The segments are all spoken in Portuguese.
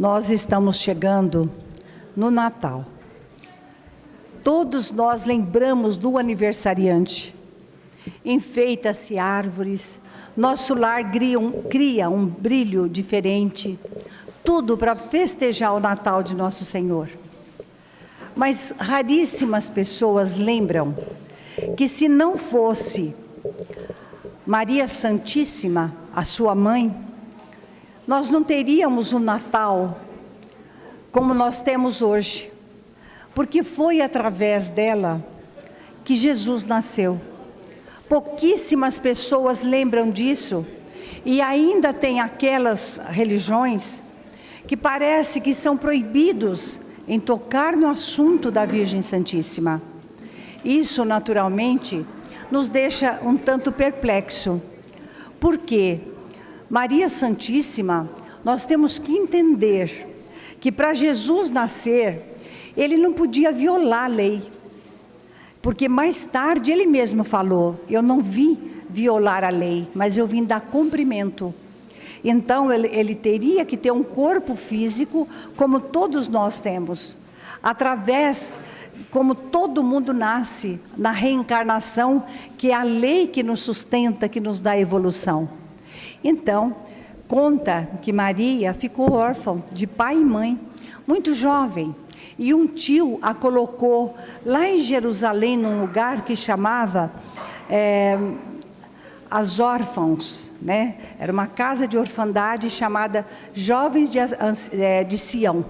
Nós estamos chegando no Natal. Todos nós lembramos do aniversariante. Enfeita-se árvores, nosso lar cria um brilho diferente, tudo para festejar o Natal de Nosso Senhor. Mas raríssimas pessoas lembram que se não fosse Maria Santíssima, a sua mãe, nós não teríamos um Natal como nós temos hoje, porque foi através dela que Jesus nasceu. Pouquíssimas pessoas lembram disso, e ainda tem aquelas religiões que parece que são proibidos em tocar no assunto da Virgem Santíssima. Isso, naturalmente, nos deixa um tanto perplexo, porque Maria Santíssima, nós temos que entender que para Jesus nascer, ele não podia violar a lei, porque mais tarde ele mesmo falou: eu não vim violar a lei, mas eu vim dar cumprimento. Então ele teria que ter um corpo físico como todos nós temos, através, como todo mundo nasce, na reencarnação, que é a lei que nos sustenta, que nos dá evolução. Então, conta que Maria ficou órfã de pai e mãe, muito jovem, e um tio a colocou lá em Jerusalém, num lugar que chamava as órfãos, né? Era uma casa de orfandade chamada Jovens de Sião.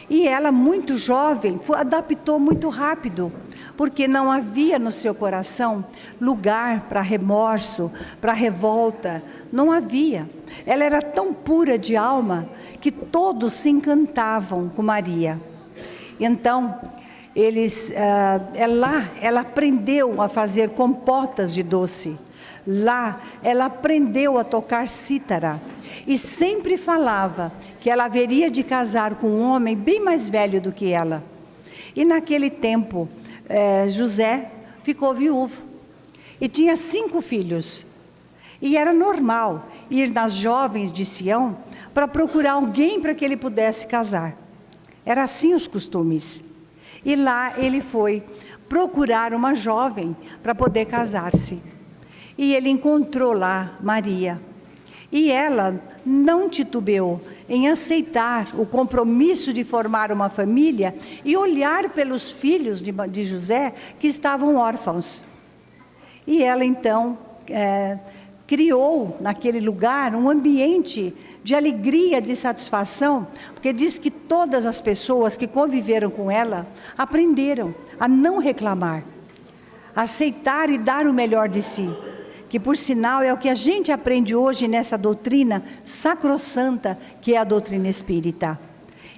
E ela, muito jovem, adaptou muito rápido, porque não havia no seu coração lugar para remorso, para revolta, não havia. Ela era tão pura de alma que todos se encantavam com Maria. Então, ela aprendeu a fazer compotas de doce. Lá, ela aprendeu a tocar cítara e sempre falava que ela haveria de casar com um homem bem mais velho do que ela. E naquele tempo, José ficou viúvo e tinha 5 filhos. E era normal ir nas jovens de Sião para procurar alguém para que ele pudesse casar. Era assim os costumes. E lá ele foi procurar uma jovem para poder casar-se. E ele encontrou lá Maria. E ela não titubeou em aceitar o compromisso de formar uma família e olhar pelos filhos de José que estavam órfãos. E ela então criou naquele lugar um ambiente de alegria, de satisfação, porque diz que todas as pessoas que conviveram com ela aprenderam a não reclamar, a aceitar e dar o melhor de si. Que por sinal é o que a gente aprende hoje nessa doutrina sacrossanta, que é a doutrina espírita.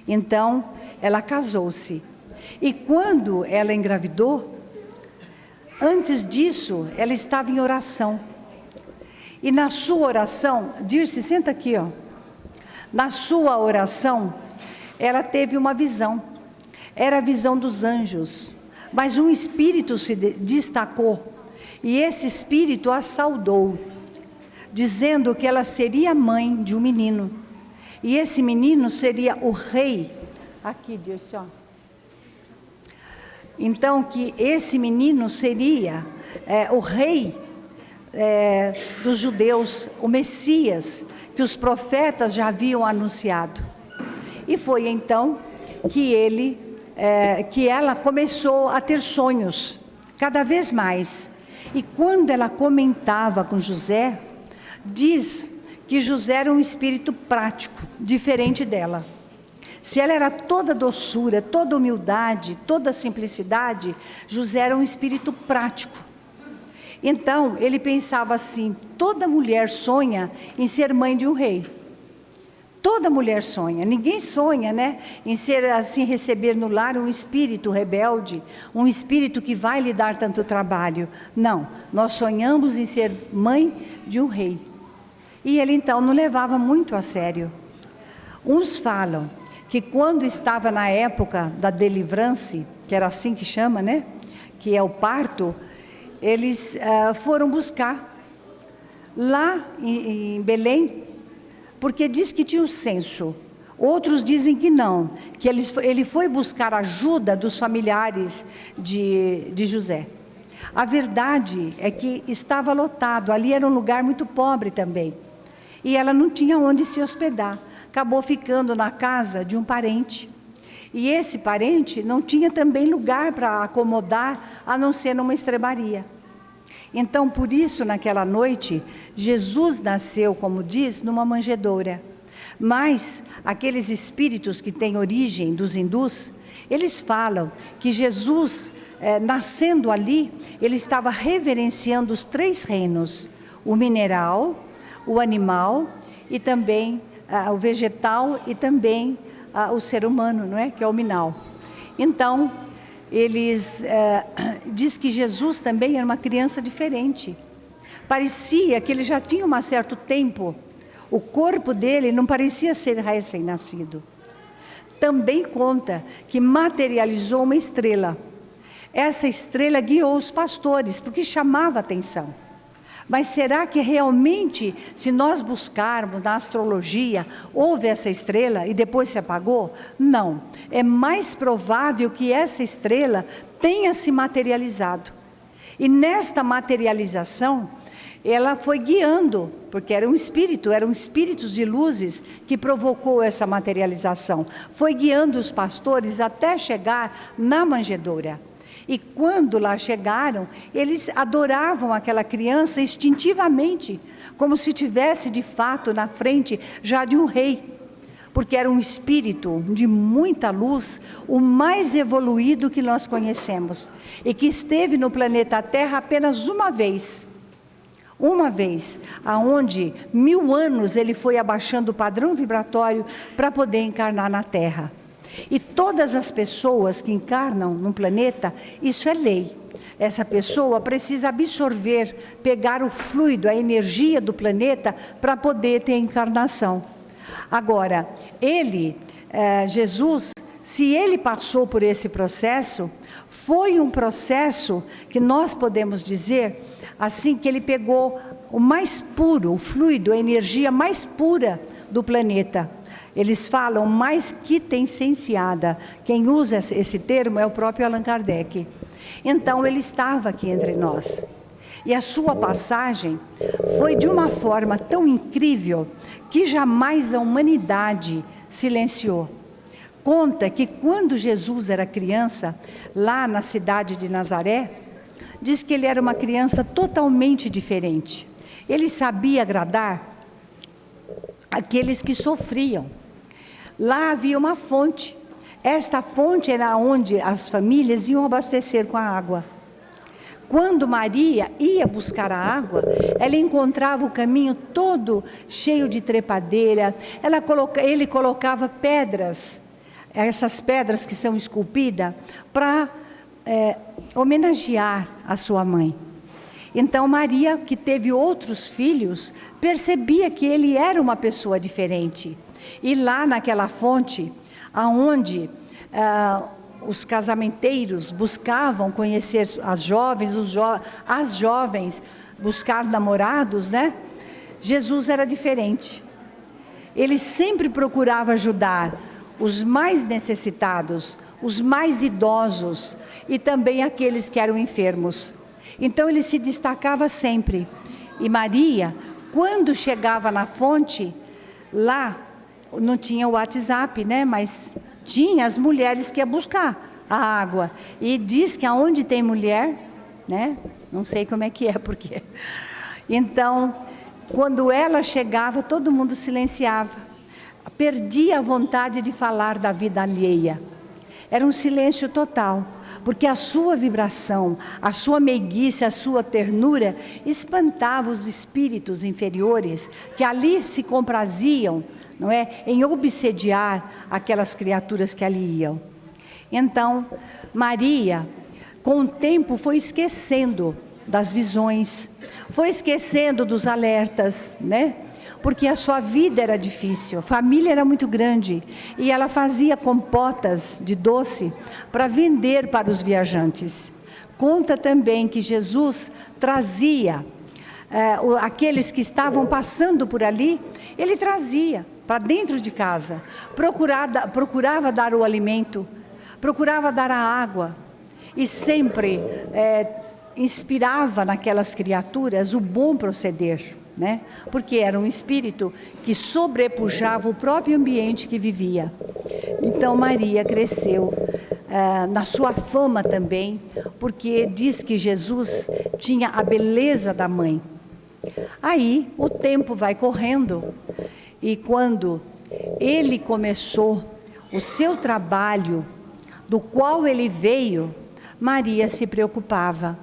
Então, ela casou-se. E quando ela engravidou, antes disso, ela estava em oração. E na sua oração, Dirce, senta aqui, ó. Na sua oração, ela teve uma visão. Era a visão dos anjos. Mas um espírito se destacou. E esse espírito a saudou, dizendo que ela seria mãe de um menino. E esse menino seria o rei. Aqui, Dirce, ó. Então, que esse menino seria o rei dos judeus, o Messias, que os profetas já haviam anunciado. E foi então que ela começou a ter sonhos, cada vez mais. E quando ela comentava com José, diz que José era um espírito prático, diferente dela. Se ela era toda doçura, toda humildade, toda simplicidade, José era um espírito prático. Então, ele pensava assim: toda mulher sonha em ser mãe de um rei. Toda mulher sonha, ninguém sonha, né, em ser assim, receber no lar um espírito rebelde, um espírito que vai lhe dar tanto trabalho. Não, nós sonhamos em ser mãe de um rei. E ele então não levava muito a sério. Uns falam que quando estava na época da delivrance, que era assim que chama, né, que é o parto, eles foram buscar lá em Belém, porque diz que tinha um censo. Outros dizem que não, que ele foi buscar ajuda dos familiares de José. A verdade é que estava lotado, ali era um lugar muito pobre também. E ela não tinha onde se hospedar, acabou ficando na casa de um parente. E esse parente não tinha também lugar para acomodar, a não ser numa estrebaria. Então, por isso, naquela noite, Jesus nasceu, como diz, numa manjedoura. Mas, aqueles espíritos que têm origem dos hindus, eles falam que Jesus, nascendo ali, ele estava reverenciando os 3 reinos: o mineral, o animal e também o vegetal e também o ser humano, não é? Que é o minal. Então, eles diz que Jesus também era uma criança diferente. Parecia que ele já tinha um certo tempo. O corpo dele não parecia ser recém-nascido. Também conta que materializou uma estrela. Essa estrela guiou os pastores, porque chamava atenção. Mas será que realmente, se nós buscarmos na astrologia, houve essa estrela e depois se apagou? Não. É mais provável que essa estrela tenha se materializado. E nesta materialização, ela foi guiando, porque eram espíritos de luzes que provocou essa materialização. Foi guiando os pastores até chegar na manjedoura. E quando lá chegaram, eles adoravam aquela criança instintivamente, como se tivesse de fato na frente já de um rei, porque era um espírito de muita luz, o mais evoluído que nós conhecemos, e que esteve no planeta Terra apenas uma vez, aonde 1000 anos ele foi abaixando o padrão vibratório para poder encarnar na Terra. E todas as pessoas que encarnam no planeta, isso é lei. Essa pessoa precisa absorver, pegar o fluido, a energia do planeta para poder ter encarnação. Agora, Jesus, se ele passou por esse processo, foi um processo que nós podemos dizer, assim, que ele pegou o mais puro, o fluido, a energia mais pura do planeta. Eles falam mais quintessenciada. Quem usa esse termo é o próprio Allan Kardec. Então, ele estava aqui entre nós. E a sua passagem foi de uma forma tão incrível que jamais a humanidade silenciou. Conta que quando Jesus era criança, lá na cidade de Nazaré, diz que ele era uma criança totalmente diferente. Ele sabia agradar aqueles que sofriam. Lá havia uma fonte. Esta fonte era onde as famílias iam abastecer com a água. Quando Maria ia buscar a água, ela encontrava o caminho todo cheio de trepadeira. Ele colocava pedras, essas pedras que são esculpidas, para homenagear a sua mãe. Então Maria, que teve outros filhos, percebia que ele era uma pessoa diferente. E lá naquela fonte, aonde os casamenteiros buscavam conhecer as jovens, as jovens buscar namorados, né? Jesus era diferente. Ele sempre procurava ajudar os mais necessitados, os mais idosos e também aqueles que eram enfermos. Então ele se destacava sempre. E Maria, quando chegava na fonte, lá não tinha o WhatsApp, né? Mas tinha as mulheres que iam buscar a água. E diz que aonde tem mulher, né? Não sei como é que é, porque... Então, quando ela chegava, todo mundo silenciava. Perdia a vontade de falar da vida alheia. Era um silêncio total. Porque a sua vibração, a sua meiguice, a sua ternura, espantava os espíritos inferiores, que ali se compraziam, não é, em obsediar aquelas criaturas que ali iam. Então, Maria, com o tempo, foi esquecendo das visões, foi esquecendo dos alertas, né? Porque a sua vida era difícil, a família era muito grande, e ela fazia compotas de doce para vender para os viajantes. Conta também que Jesus trazia aqueles que estavam passando por ali, ele trazia. para dentro de casa, procurava dar o alimento, procurava dar a água, e sempre inspirava naquelas criaturas o bom proceder, né? Porque era um espírito que sobrepujava o próprio ambiente que vivia. Então Maria cresceu na sua fama também, porque diz que Jesus tinha a beleza da mãe. Aí o tempo vai correndo, e quando ele começou o seu trabalho, do qual ele veio, Maria se preocupava,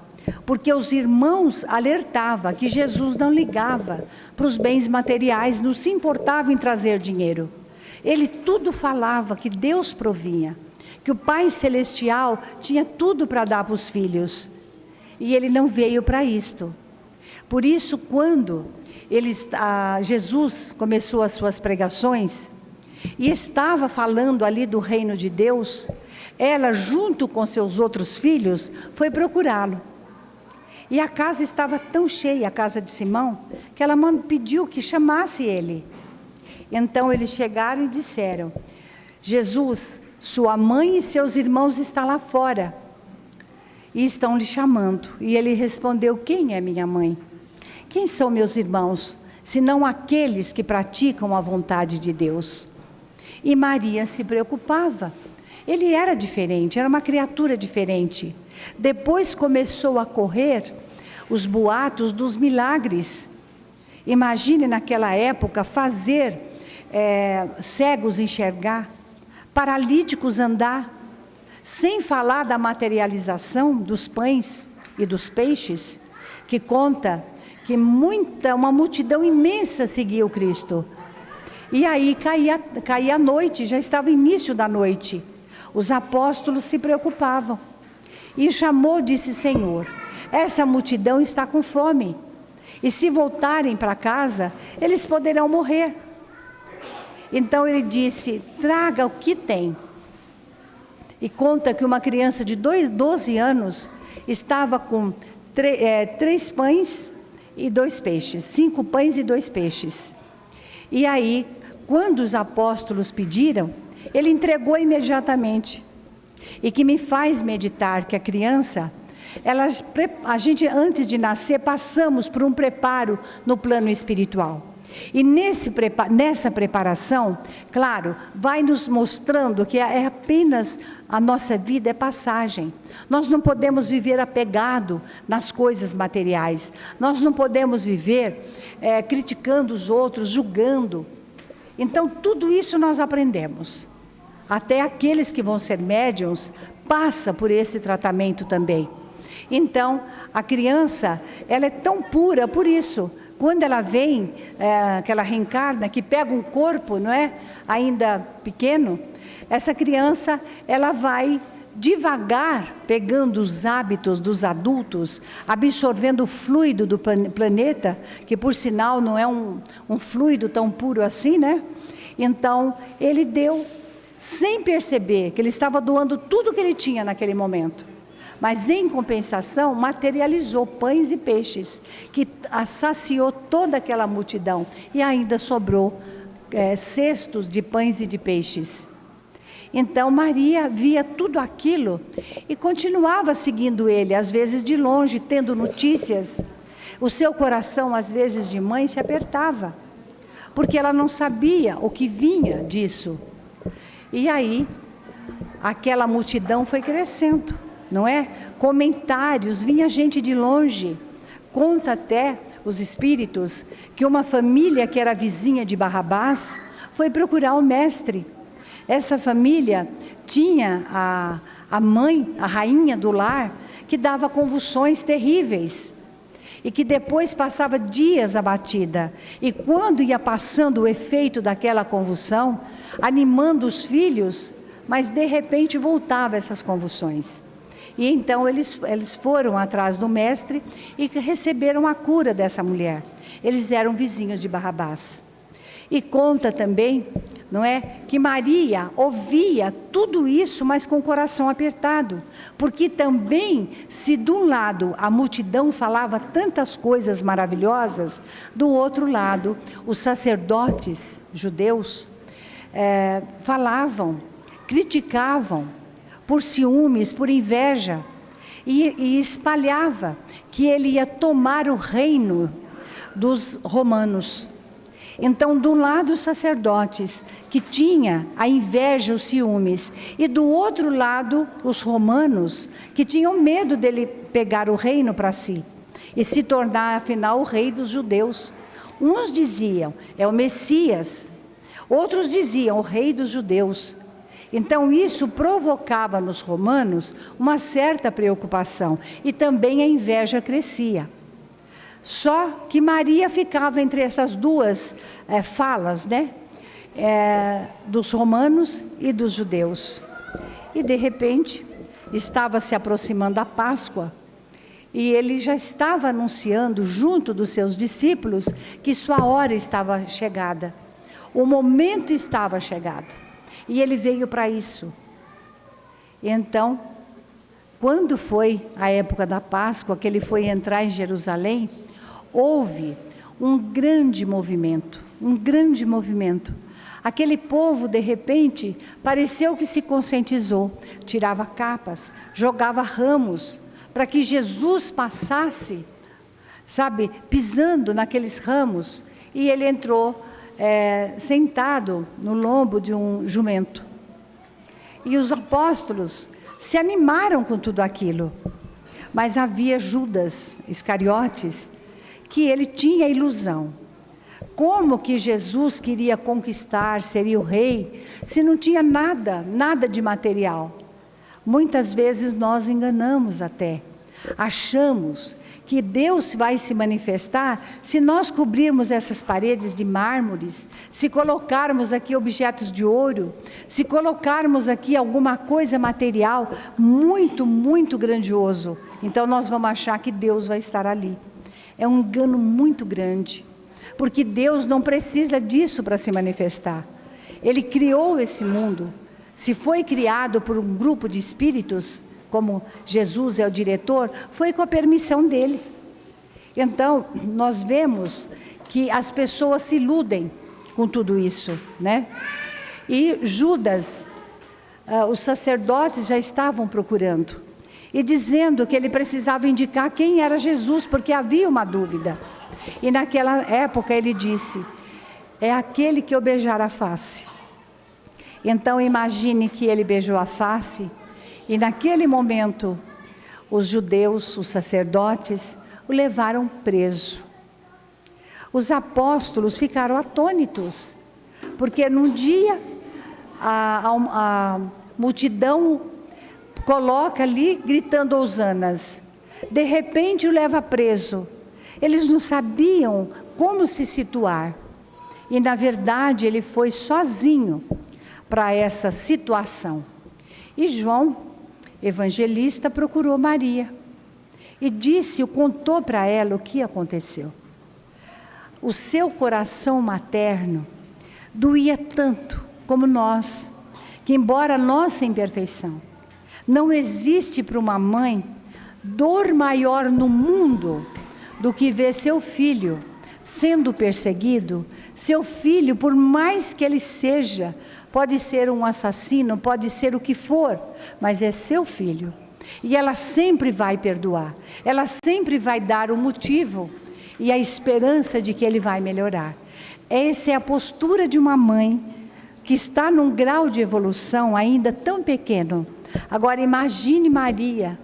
porque os irmãos alertavam que Jesus não ligava para os bens materiais, não se importava em trazer dinheiro. Ele tudo falava que Deus provinha, que o Pai Celestial tinha tudo para dar para os filhos, e ele não veio para isto. Por isso, quando Jesus começou as suas pregações, e estava falando ali do reino de Deus, ela, junto com seus outros filhos, foi procurá-lo. E a casa estava tão cheia, a casa de Simão, que ela pediu que chamasse ele. Então eles chegaram e disseram: Jesus, sua mãe e seus irmãos estão lá fora, e estão lhe chamando. E ele respondeu: quem é minha mãe? Quem são meus irmãos, senão aqueles que praticam a vontade de Deus? E Maria se preocupava. Ele era diferente, era uma criatura diferente. Depois começou a correr os boatos dos milagres. Imagine naquela época fazer cegos enxergar, paralíticos andar, sem falar da materialização dos pães e dos peixes, que conta que uma multidão imensa seguia o Cristo. E aí caía a noite, já estava início da noite. Os apóstolos se preocupavam. E chamou, disse: Senhor, essa multidão está com fome. E se voltarem para casa, eles poderão morrer. Então ele disse: traga o que tem. E conta que uma criança de 12 anos estava com 3 pães e 2 peixes, 5 pães e 2 peixes. E aí, quando os apóstolos pediram, ele entregou imediatamente. E que me faz meditar que a criança, a gente antes de nascer passamos por um preparo no plano espiritual. E nessa preparação, claro, vai nos mostrando que é apenas a nossa vida é passagem. Nós não podemos viver apegado nas coisas materiais. Nós não podemos viver criticando os outros, julgando. Então, tudo isso nós aprendemos. Até aqueles que vão ser médiuns passa por esse tratamento também. Então, a criança, ela é tão pura por isso. Quando ela vem, que ela reencarna, que pega um corpo, não é? Ainda pequeno, essa criança, ela vai devagar pegando os hábitos dos adultos, absorvendo o fluido do planeta, que por sinal não é um fluido tão puro assim, né? Então, ele deu, sem perceber, que ele estava doando tudo que ele tinha naquele momento. Mas em compensação, materializou pães e peixes, que saciou toda aquela multidão. E ainda sobrou cestos de pães e de peixes. Então Maria via tudo aquilo e continuava seguindo ele, às vezes de longe, tendo notícias. O seu coração, às vezes de mãe, se apertava, porque ela não sabia o que vinha disso. E aí, aquela multidão foi crescendo, não é? Comentários, vinha gente de longe. Conta até os espíritos que uma família que era vizinha de Barrabás foi procurar o mestre. Essa família tinha a mãe, a rainha do lar, que dava convulsões terríveis. E que depois passava dias abatida. E quando ia passando o efeito daquela convulsão, animando os filhos, mas de repente voltava essas convulsões. E então eles foram atrás do mestre e receberam a cura dessa mulher. Eles eram vizinhos de Barrabás. E conta também não é? Que Maria ouvia tudo isso, mas com o coração apertado. Porque também, se de um lado a multidão falava tantas coisas maravilhosas, do outro lado, os sacerdotes judeus falavam, criticavam, por ciúmes, por inveja, e espalhava que ele ia tomar o reino dos romanos. Então, do lado os sacerdotes, que tinha a inveja, os ciúmes, e do outro lado os romanos, que tinham medo dele pegar o reino para si, e se tornar, afinal, o rei dos judeus. Uns diziam, é o Messias, outros diziam, o rei dos judeus. Então, isso provocava nos romanos uma certa preocupação, e também a inveja crescia. Só que Maria ficava entre essas duas falas, né? Dos romanos e dos judeus. E de repente, estava se aproximando a Páscoa, e ele já estava anunciando junto dos seus discípulos que sua hora estava chegada. O momento estava chegado. E ele veio para isso. Então, quando foi a época da Páscoa, que ele foi entrar em Jerusalém, houve um grande movimento, Aquele povo, de repente, pareceu que se conscientizou, tirava capas, jogava ramos, para que Jesus passasse, sabe, pisando naqueles ramos, e ele entrou sentado no lombo de um jumento. E os apóstolos se animaram com tudo aquilo, mas havia Judas Iscariotes, que ele tinha a ilusão. Como que Jesus queria conquistar, seria o rei, se não tinha nada de material? Muitas vezes nós enganamos até, achamos que Deus vai se manifestar se nós cobrirmos essas paredes de mármores, se colocarmos aqui objetos de ouro, se colocarmos aqui alguma coisa material muito grandioso, então nós vamos achar que Deus vai estar ali. É um engano muito grande, porque Deus não precisa disso para se manifestar. Ele criou esse mundo. Se foi criado por um grupo de espíritos, como Jesus é o diretor, foi com a permissão dele. Então, nós vemos que as pessoas se iludem com tudo isso, né? E Judas, os sacerdotes já estavam procurando, e dizendo que ele precisava indicar quem era Jesus, porque havia uma dúvida. E naquela época ele disse, é aquele que eu beijar a face. Então imagine que ele beijou a face, e naquele momento os judeus, os sacerdotes, o levaram preso. Os apóstolos ficaram atônitos, porque num dia a multidão coloca ali gritando hossanas, de repente o leva preso. Eles não sabiam como se situar, e na verdade ele foi sozinho para essa situação. E João, evangelista, procurou Maria e contou para ela o que aconteceu. O seu coração materno doía tanto como nós, que embora a nossa imperfeição, não existe para uma mãe dor maior no mundo do que ver seu filho sendo perseguido. Seu filho, por mais que ele seja, pode ser um assassino, pode ser o que for, mas é seu filho. E ela sempre vai perdoar, ela sempre vai dar o motivo e a esperança de que ele vai melhorar. Essa é a postura de uma mãe que está num grau de evolução ainda tão pequeno. Agora imagine Maria,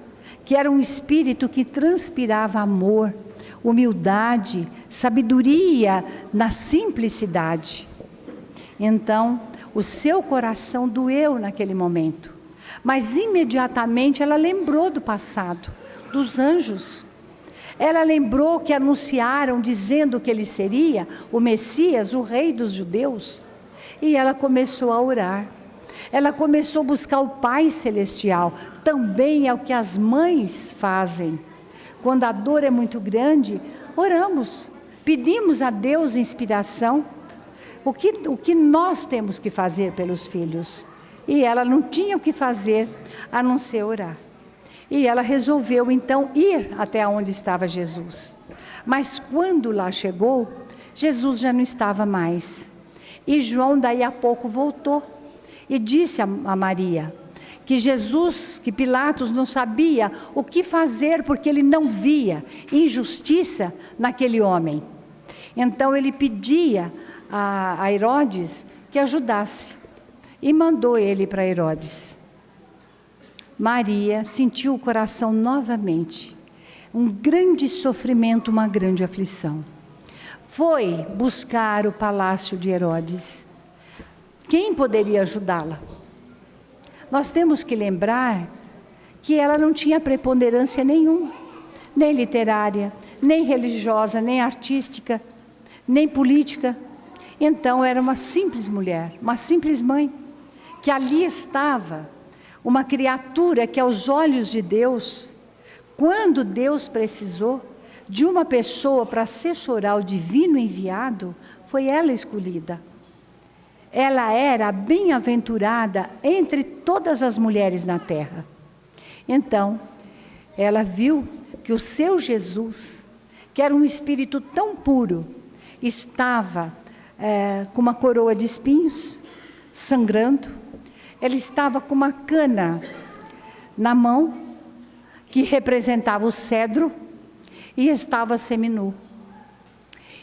que era um espírito que transpirava amor, humildade, sabedoria na simplicidade. Então, o seu coração doeu naquele momento, mas imediatamente ela lembrou do passado, dos anjos. Ela lembrou que anunciaram dizendo que ele seria o Messias, o rei dos judeus, e ela começou a orar. Ela começou a buscar o Pai Celestial. Também é o que as mães fazem. Quando a dor é muito grande, oramos, pedimos a Deus inspiração. o que nós temos que fazer pelos filhos. E ela não tinha o que fazer a não ser orar. E ela resolveu então ir até onde estava Jesus. Mas quando lá chegou, Jesus já não estava mais. E João daí a pouco voltou e disse a Maria que Pilatos não sabia o que fazer porque ele não via injustiça naquele homem. Então ele pedia a Herodes que ajudasse e mandou ele para Herodes. Maria sentiu o coração novamente, um grande sofrimento, uma grande aflição. Foi buscar o palácio de Herodes. Quem poderia ajudá-la? Nós temos que lembrar que ela não tinha preponderância nenhuma, nem literária, nem religiosa, nem artística, nem política. Então era uma simples mulher, uma simples mãe, que ali estava, uma criatura que aos olhos de Deus, quando Deus precisou de uma pessoa para assessorar o divino enviado, foi ela escolhida. Ela era bem-aventurada entre todas as mulheres na terra. Então, ela viu que o seu Jesus, que era um espírito tão puro, estava com uma coroa de espinhos, sangrando. Ele estava com uma cana na mão, que representava o cedro, e estava seminu.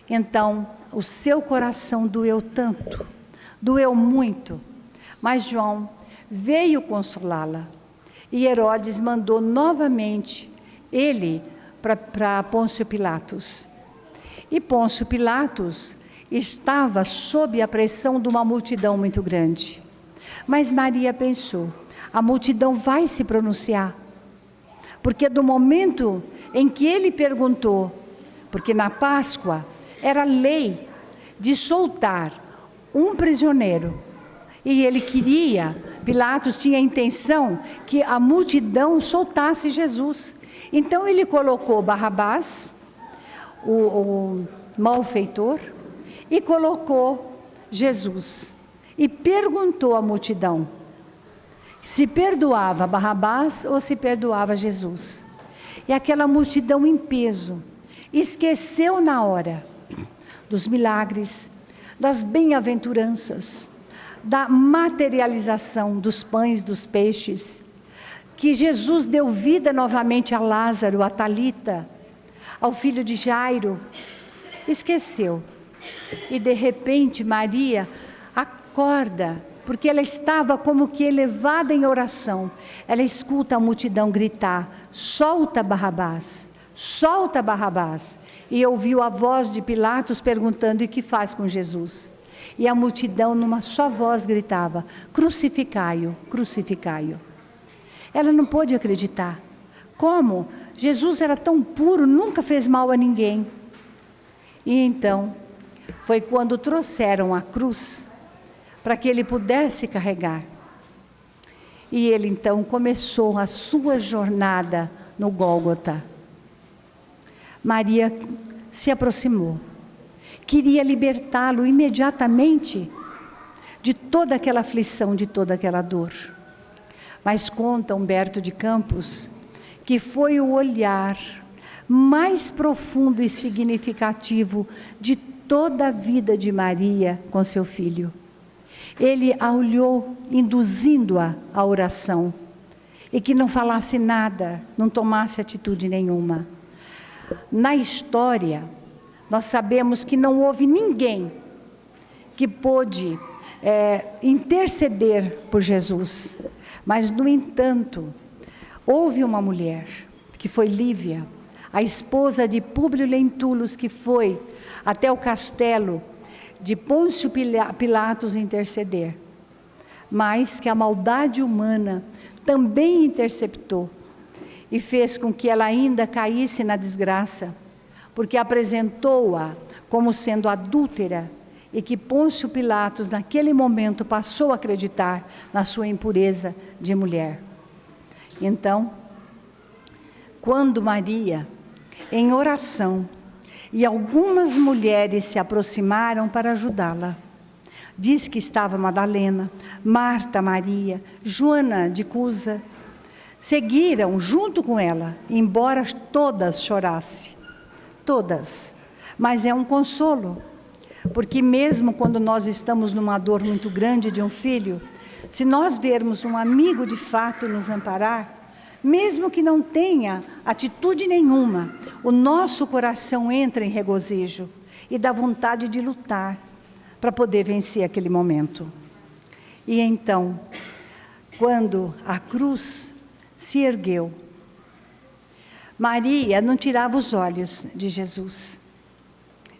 Então, o seu coração doeu tanto, doeu muito, mas João veio consolá-la. E Herodes mandou novamente ele para Pôncio Pilatos. E Pôncio Pilatos estava sob a pressão de uma multidão muito grande. Mas Maria pensou, a multidão vai se pronunciar. Porque do momento em que ele perguntou, porque na Páscoa era lei de soltar um prisioneiro, e ele queria, Pilatos tinha a intenção que a multidão soltasse Jesus. Então ele colocou Barrabás, o malfeitor, e colocou Jesus. E perguntou à multidão se perdoava Barrabás ou se perdoava Jesus. E aquela multidão em peso esqueceu na hora dos milagres, das bem-aventuranças, da materialização dos pães, dos peixes, que Jesus deu vida novamente a Lázaro, a Talita, ao filho de Jairo. Esqueceu. E de repente Maria acorda, porque ela estava como que elevada em oração. Ela escuta a multidão gritar, solta Barrabás, solta Barrabás. E ouviu a voz de Pilatos perguntando, e que faz com Jesus? E a multidão numa só voz gritava, crucificai-o, crucificai-o. Ela não pôde acreditar. Como? Jesus era tão puro, nunca fez mal a ninguém. E então, foi quando trouxeram a cruz, para que ele pudesse carregar. E ele então começou a sua jornada no Gólgota. Maria se aproximou, queria libertá-lo imediatamente de toda aquela aflição, de toda aquela dor. Mas conta Humberto de Campos que foi o olhar mais profundo e significativo de toda a vida de Maria com seu filho. Ele a olhou, induzindo-a à oração, e que não falasse nada, não tomasse atitude nenhuma. Na história, nós sabemos que não houve ninguém que pôde interceder por Jesus. Mas, no entanto, houve uma mulher, que foi Lívia, a esposa de Públio Lentulus, que foi até o castelo de Pôncio Pilatos interceder, mas que a maldade humana também interceptou e fez com que ela ainda caísse na desgraça, porque apresentou-a como sendo adúltera, e que Pôncio Pilatos naquele momento passou a acreditar na sua impureza de mulher. Então, quando Maria, em oração, e algumas mulheres se aproximaram para ajudá-la, Diz que estava Madalena, Marta, Maria, Joana de Cusa. Seguiram junto com ela, embora todas chorassem. Todas. Mas é um consolo. Porque mesmo quando nós estamos numa dor muito grande de um filho, se nós vermos um amigo de fato nos amparar, mesmo que não tenha atitude nenhuma, o nosso coração entra em regozijo e dá vontade de lutar para poder vencer aquele momento. E então, quando a cruz se ergueu, Maria não tirava os olhos de Jesus.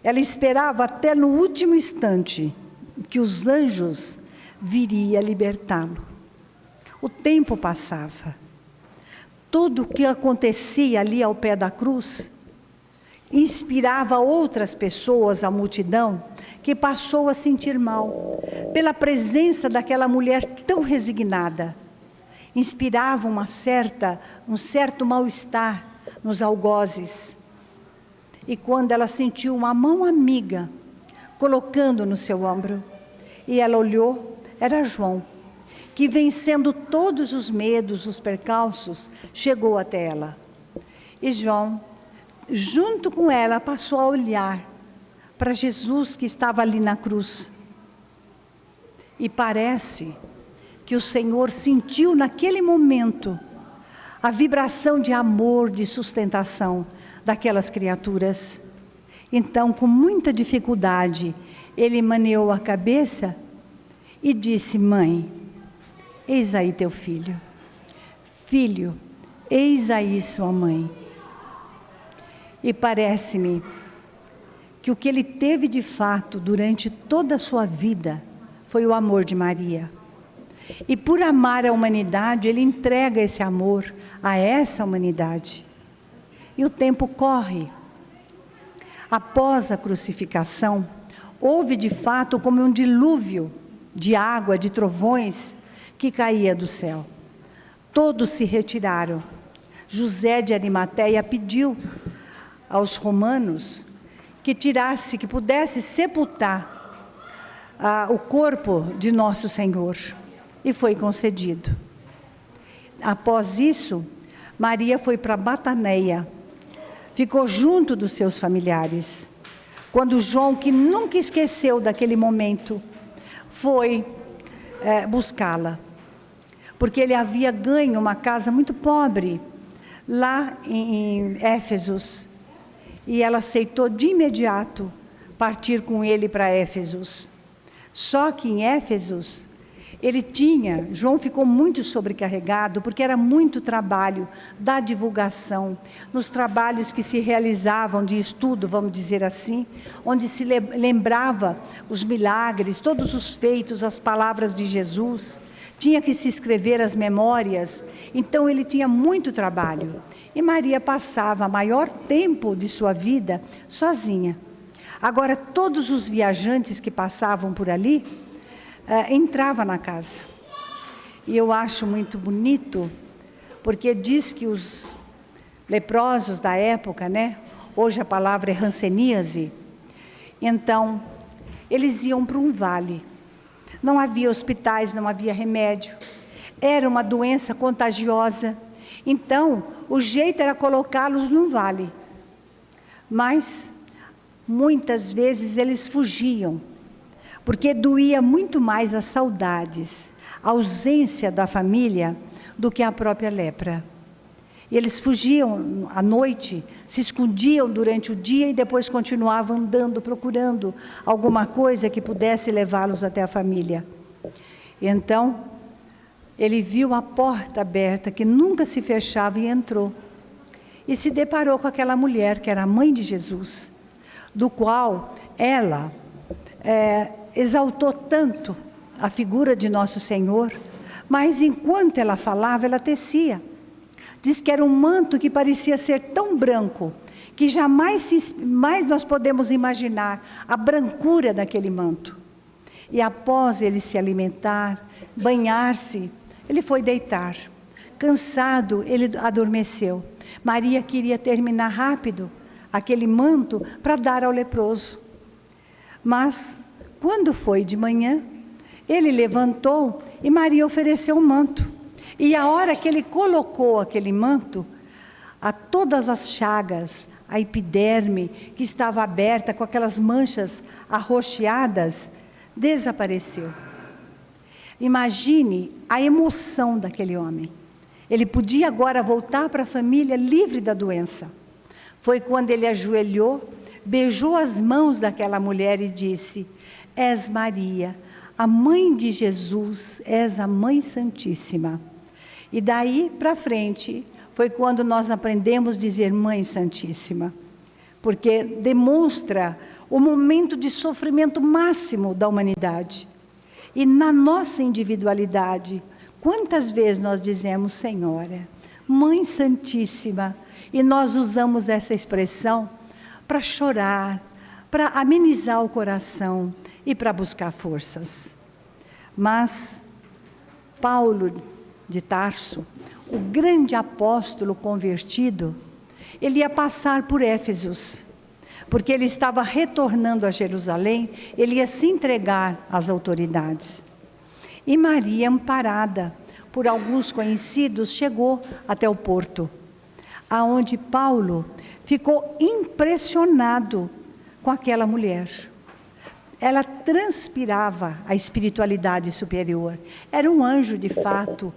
Ela esperava até no último instante que os anjos viriam libertá-lo. O tempo passava. Tudo o que acontecia ali ao pé da cruz inspirava outras pessoas, a multidão, que passou a sentir mal pela presença daquela mulher tão resignada. Inspirava um certo mal-estar nos algozes. E quando ela sentiu uma mão amiga colocando no seu ombro, e ela olhou, era João, que vencendo todos os medos, os percalços, chegou até ela. E João, junto com ela, passou a olhar para Jesus que estava ali na cruz. E parece que o Senhor sentiu naquele momento a vibração de amor, de sustentação daquelas criaturas. Então, com muita dificuldade, ele maneou a cabeça e disse: mãe, eis aí teu filho. Filho, eis aí sua mãe. E parece-me que o que ele teve de fato durante toda a sua vida foi o amor de Maria. E por amar a humanidade, ele entrega esse amor a essa humanidade. E o tempo corre. Após a crucificação, houve de fato como um dilúvio de água, de trovões, que caía do céu. Todos se retiraram. José de Arimateia pediu aos romanos que pudesse sepultar o corpo de nosso Senhor. E foi concedido. Após isso, Maria foi para Bataneia, ficou junto dos seus familiares. Quando João, que nunca esqueceu daquele momento, foi buscá-la, porque ele havia ganho uma casa muito pobre, lá em Éfesos, e ela aceitou de imediato partir com ele para Éfesos. Só que em Éfesos, João ficou muito sobrecarregado, porque era muito trabalho da divulgação, nos trabalhos que se realizavam de estudo, vamos dizer assim, onde se lembrava os milagres, todos os feitos, as palavras de Jesus, tinha que se escrever as memórias, então ele tinha muito trabalho. E Maria passava o maior tempo de sua vida sozinha. Agora, todos os viajantes que passavam por ali, entrava na casa. E eu acho muito bonito, porque diz que os leprosos da época, hoje a palavra é hanseníase, então eles iam para um vale. Não havia hospitais, não havia remédio, era uma doença contagiosa, então o jeito era colocá-los num vale. Mas muitas vezes eles fugiam, porque doía muito mais as saudades, a ausência da família, do que a própria lepra. E eles fugiam à noite, se escondiam durante o dia e depois continuavam andando, procurando alguma coisa que pudesse levá-los até a família. Então, ele viu a porta aberta, que nunca se fechava, e entrou. E se deparou com aquela mulher, que era a mãe de Jesus, do qual ela exaltou tanto a figura de nosso Senhor, mas enquanto ela falava, ela tecia. Diz que era um manto que parecia ser tão branco, que jamais nós podemos imaginar a brancura daquele manto. E após ele se alimentar, banhar-se, ele foi deitar. Cansado, ele adormeceu. Maria queria terminar rápido aquele manto para dar ao leproso. Mas, Quando foi de manhã, ele levantou e Maria ofereceu o manto. E a hora que ele colocou aquele manto, a todas as chagas, a epiderme que estava aberta com aquelas manchas arroxeadas, desapareceu. Imagine a emoção daquele homem. Ele podia agora voltar para a família livre da doença. Foi quando ele ajoelhou, beijou as mãos daquela mulher e disse: És Maria, a mãe de Jesus, és a Mãe Santíssima. E daí para frente, foi quando nós aprendemos a dizer Mãe Santíssima, porque demonstra o momento de sofrimento máximo da humanidade. E na nossa individualidade, quantas vezes nós dizemos Senhora, Mãe Santíssima, e nós usamos essa expressão para chorar, para amenizar o coração e para buscar forças. Mas Paulo de Tarso, o grande apóstolo convertido, ele ia passar por Éfesos, porque ele estava retornando a Jerusalém, ele ia se entregar às autoridades. E Maria, amparada por alguns conhecidos, chegou até o porto, aonde Paulo ficou impressionado com aquela mulher. Ela transpirava a espiritualidade superior, era um anjo de fato,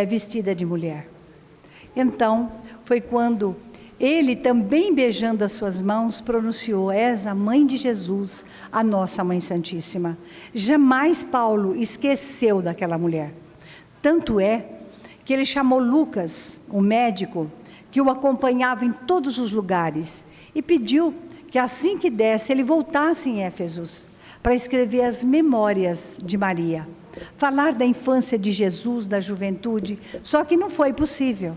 vestida de mulher. Então, foi quando ele também beijando as suas mãos, pronunciou: És a mãe de Jesus, a nossa Mãe Santíssima. Jamais Paulo esqueceu daquela mulher. Tanto é que ele chamou Lucas, o médico, que o acompanhava em todos os lugares, e pediu que assim que desse, ele voltasse em Éfesos, para escrever as memórias de Maria. Falar da infância de Jesus, da juventude, só que não foi possível.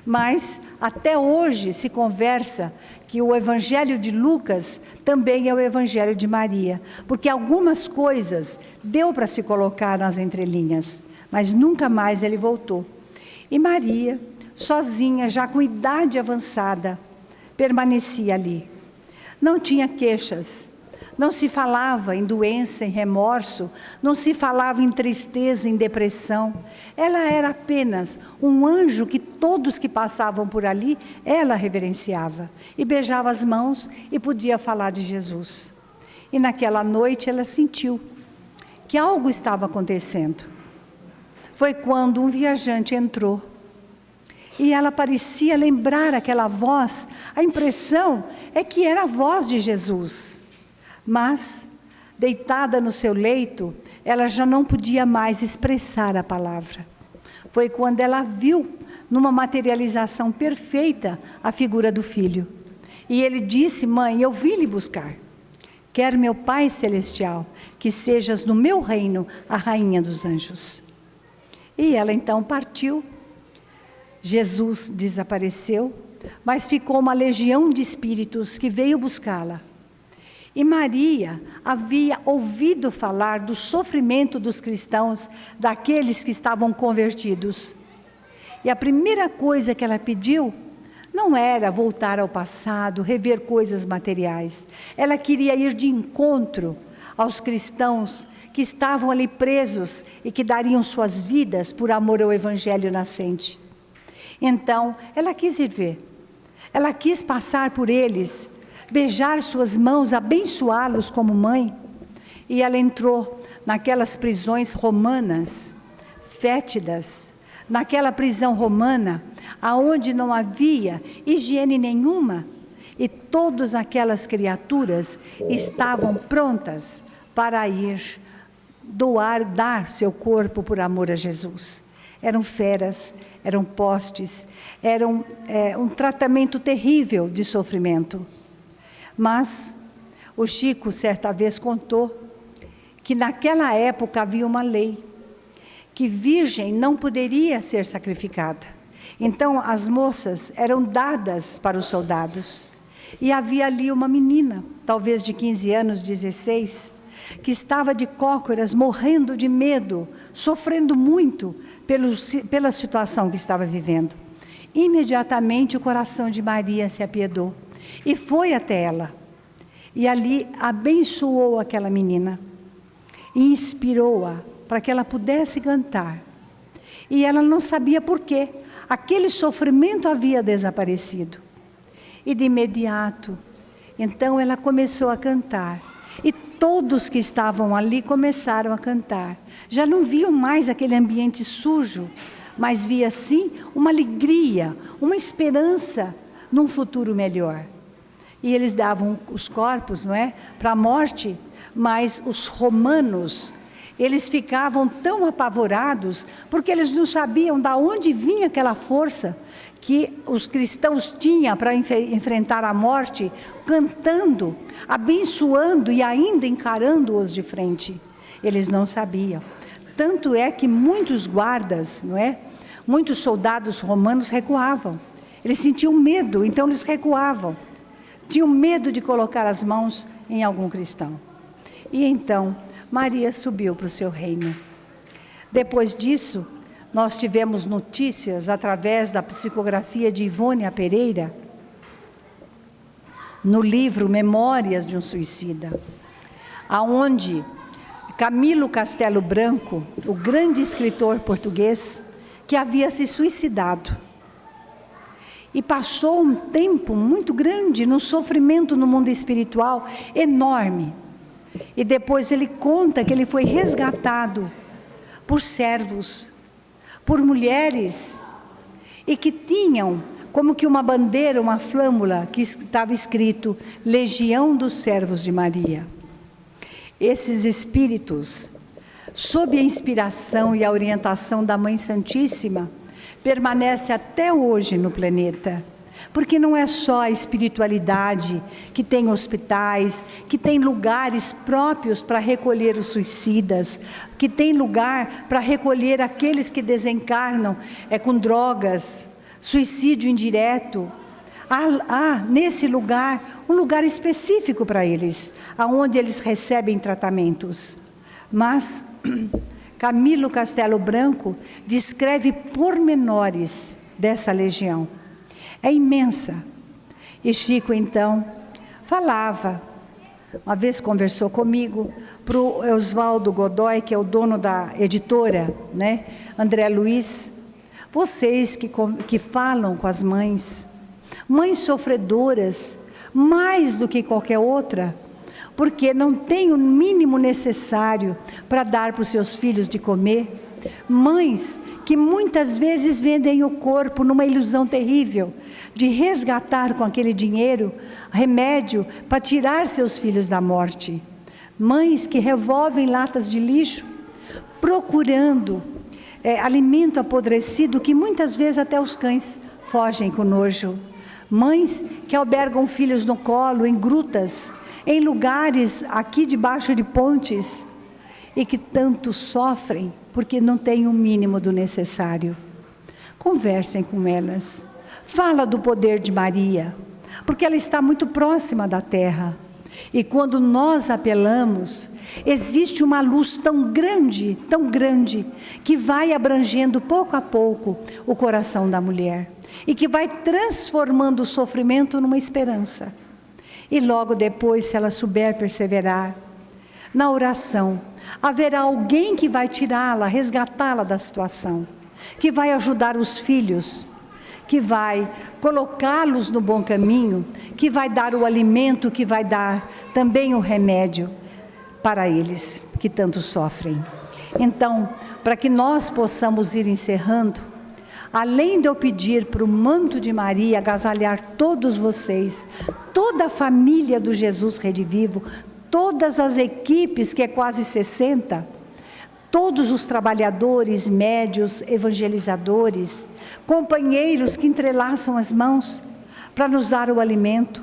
Mas até hoje se conversa que o Evangelho de Lucas também é o Evangelho de Maria, porque algumas coisas deu para se colocar nas entrelinhas, mas nunca mais ele voltou. E Maria, sozinha, já com idade avançada, permanecia ali. Não tinha queixas, não se falava em doença, em remorso, não se falava em tristeza, em depressão. Ela era apenas um anjo que todos que passavam por ali, ela reverenciava. E beijava as mãos e podia falar de Jesus. E naquela noite ela sentiu que algo estava acontecendo. Foi quando um viajante entrou. E ela parecia lembrar aquela voz, a impressão é que era a voz de Jesus. Mas, deitada no seu leito, ela já não podia mais expressar a palavra. Foi quando ela viu, numa materialização perfeita, a figura do filho. E ele disse: Mãe, eu vim lhe buscar. Quero, meu Pai Celestial, que sejas no meu reino a rainha dos anjos. E ela então partiu. Jesus desapareceu, mas ficou uma legião de espíritos que veio buscá-la. E Maria havia ouvido falar do sofrimento dos cristãos, daqueles que estavam convertidos. E a primeira coisa que ela pediu não era voltar ao passado, rever coisas materiais. Ela queria ir de encontro aos cristãos que estavam ali presos e que dariam suas vidas por amor ao Evangelho nascente. Então, ela quis ir ver. Ela quis passar por eles, beijar suas mãos, abençoá-los como mãe. E ela entrou naquelas prisões romanas, fétidas, naquela prisão romana, aonde não havia higiene nenhuma, e todas aquelas criaturas estavam prontas para ir dar seu corpo por amor a Jesus. Eram feras, eram postes, eram um tratamento terrível de sofrimento. Mas o Chico certa vez contou que naquela época havia uma lei, que virgem não poderia ser sacrificada. Então as moças eram dadas para os soldados. E havia ali uma menina, talvez de 15 anos, 16, que estava de cócoras, morrendo de medo, sofrendo muito pela situação que estava vivendo. Imediatamente o coração de Maria se apiedou e foi até ela. E ali abençoou aquela menina. e inspirou-a para que ela pudesse cantar. E ela não sabia por quê. Aquele sofrimento havia desaparecido. E de imediato, então ela começou a cantar. E todos que estavam ali começaram a cantar. Já não viam mais aquele ambiente sujo, mas via sim uma alegria, uma esperança num futuro melhor. E eles davam os corpos, não é, para a morte, mas os romanos, eles ficavam tão apavorados, porque eles não sabiam de onde vinha aquela força que os cristãos tinham para enfrentar a morte, cantando, abençoando e ainda encarando-os de frente. Eles não sabiam. Tanto é que muitos guardas, não é? Muitos soldados romanos recuavam. Eles sentiam medo, então eles recuavam. Tinham medo de colocar as mãos em algum cristão. E então, Maria subiu para o seu reino. Depois disso, nós tivemos notícias através da psicografia de Ivônia Pereira, no livro Memórias de um Suicida, aonde Camilo Castelo Branco, o grande escritor português, que havia se suicidado, e passou um tempo muito grande no sofrimento no mundo espiritual, enorme. E depois ele conta que ele foi resgatado por servos, por mulheres, e que tinham como que uma bandeira, uma flâmula, que estava escrito Legião dos Servos de Maria. Esses espíritos, sob a inspiração e a orientação da Mãe Santíssima, permanecem até hoje no planeta. Porque não é só a espiritualidade que tem hospitais, que tem lugares próprios para recolher os suicidas, que tem lugar para recolher aqueles que desencarnam com drogas, suicídio indireto. Há nesse lugar, um lugar específico para eles, aonde eles recebem tratamentos. Mas Camilo Castelo Branco descreve pormenores dessa legião. É imensa. E Chico, então, falava, uma vez conversou comigo, para o Oswaldo Godoy, que é o dono da editora, né? André Luiz, vocês que falam com as mães sofredoras, mais do que qualquer outra, porque não tem o mínimo necessário para dar para os seus filhos de comer, mães que muitas vezes vendem o corpo numa ilusão terrível, de resgatar com aquele dinheiro, remédio para tirar seus filhos da morte. Mães que revolvem latas de lixo, procurando alimento apodrecido, que muitas vezes até os cães fogem com nojo. Mães que albergam filhos no colo, em grutas, em lugares aqui debaixo de pontes, e que tanto sofrem, porque não têm o mínimo do necessário. Conversem com elas. Fala do poder de Maria, porque ela está muito próxima da terra. E quando nós apelamos, existe uma luz tão grande, que vai abrangendo pouco a pouco o coração da mulher. E que vai transformando o sofrimento numa esperança. E logo depois, se ela souber perseverar na oração, haverá alguém que vai tirá-la, resgatá-la da situação, que vai ajudar os filhos, que vai colocá-los no bom caminho, que vai dar o alimento, que vai dar também o remédio para eles que tanto sofrem. Então, para que nós possamos ir encerrando, além de eu pedir para o manto de Maria agasalhar todos vocês, toda a família do Jesus Redivivo, todas as equipes, que é quase 60, todos os trabalhadores, médios, evangelizadores, companheiros que entrelaçam as mãos para nos dar o alimento,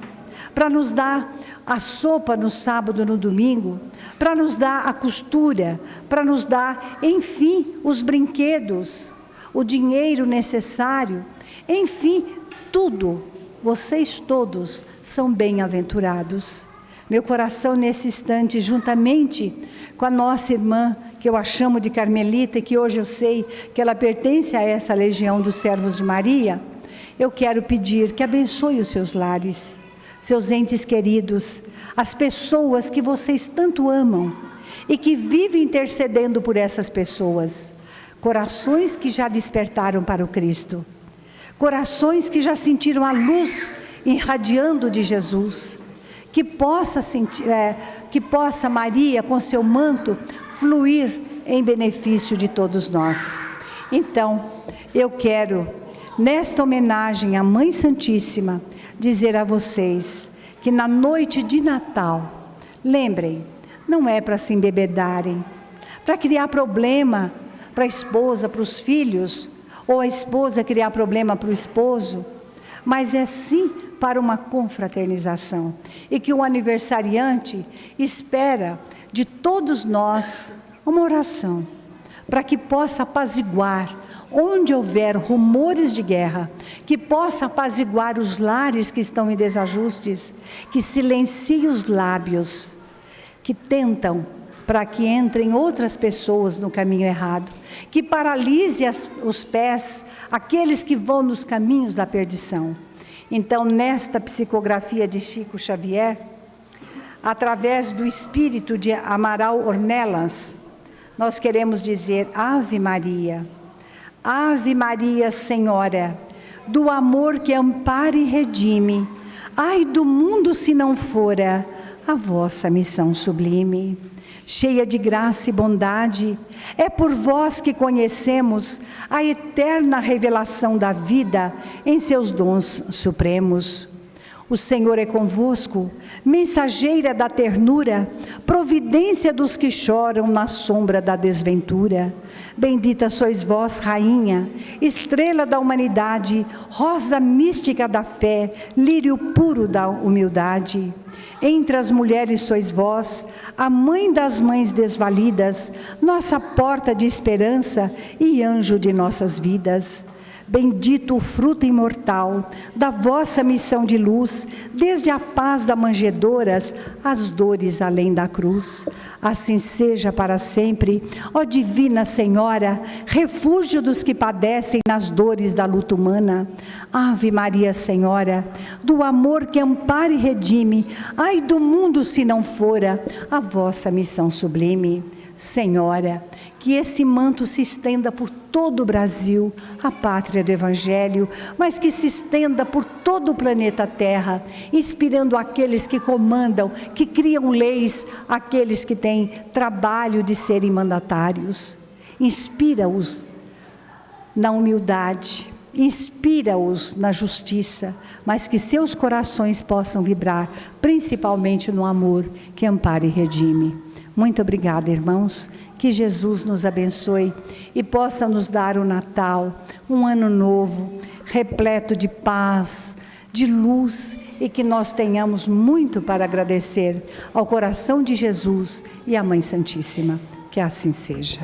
para nos dar a sopa no sábado, no domingo, para nos dar a costura, para nos dar, enfim, os brinquedos, o dinheiro necessário, enfim, tudo. Vocês todos são bem-aventurados. Meu coração nesse instante, juntamente com a nossa irmã, que eu a chamo de Carmelita, e que hoje eu sei que ela pertence a essa legião dos servos de Maria, eu quero pedir que abençoe os seus lares, seus entes queridos, as pessoas que vocês tanto amam, e que vive intercedendo por essas pessoas. Corações que já despertaram para o Cristo. Corações que já sentiram a luz irradiando de Jesus. Que possa Maria, com seu manto, fluir em benefício de todos nós. Então, eu quero, nesta homenagem à Mãe Santíssima, dizer a vocês que na noite de Natal, lembrem, não é para se embebedarem, para criar problema para a esposa, para os filhos, ou a esposa criar problema para o esposo, mas é sim para uma confraternização, e que o aniversariante espera de todos nós uma oração, para que possa apaziguar, onde houver rumores de guerra, que possa apaziguar os lares que estão em desajustes, que silencie os lábios, que tentam para que entrem outras pessoas no caminho errado, que paralise os pés, aqueles que vão nos caminhos da perdição. Então, nesta psicografia de Chico Xavier, através do espírito de Amaral Ornelas, nós queremos dizer: Ave Maria, Senhora, do amor que ampara e redime, ai do mundo se não fora a vossa missão sublime. Cheia de graça e bondade, é por vós que conhecemos a eterna revelação da vida em seus dons supremos. O Senhor é convosco, mensageira da ternura, providência dos que choram na sombra da desventura. Bendita sois vós, Rainha, estrela da humanidade, rosa mística da fé, lírio puro da humildade. Entre as mulheres sois vós, a mãe das mães desvalidas, nossa porta de esperança e anjo de nossas vidas. Bendito o fruto imortal da vossa missão de luz, desde a paz das manjedoras às dores além da cruz. Assim seja para sempre, ó Divina Senhora, refúgio dos que padecem nas dores da luta humana. Ave Maria, Senhora, do amor que ampara e redime, ai do mundo se não fora a vossa missão sublime. Senhora, que esse manto se estenda por todo o Brasil, a pátria do Evangelho, mas que se estenda por todo o planeta Terra, inspirando aqueles que comandam, que criam leis, aqueles que têm trabalho de serem mandatários. Inspira-os na humildade, inspira-os na justiça, mas que seus corações possam vibrar, principalmente no amor que ampara e redime. Muito obrigada, irmãos, que Jesus nos abençoe e possa nos dar o Natal, um ano novo, repleto de paz, de luz, e que nós tenhamos muito para agradecer ao coração de Jesus e à Mãe Santíssima. Que assim seja.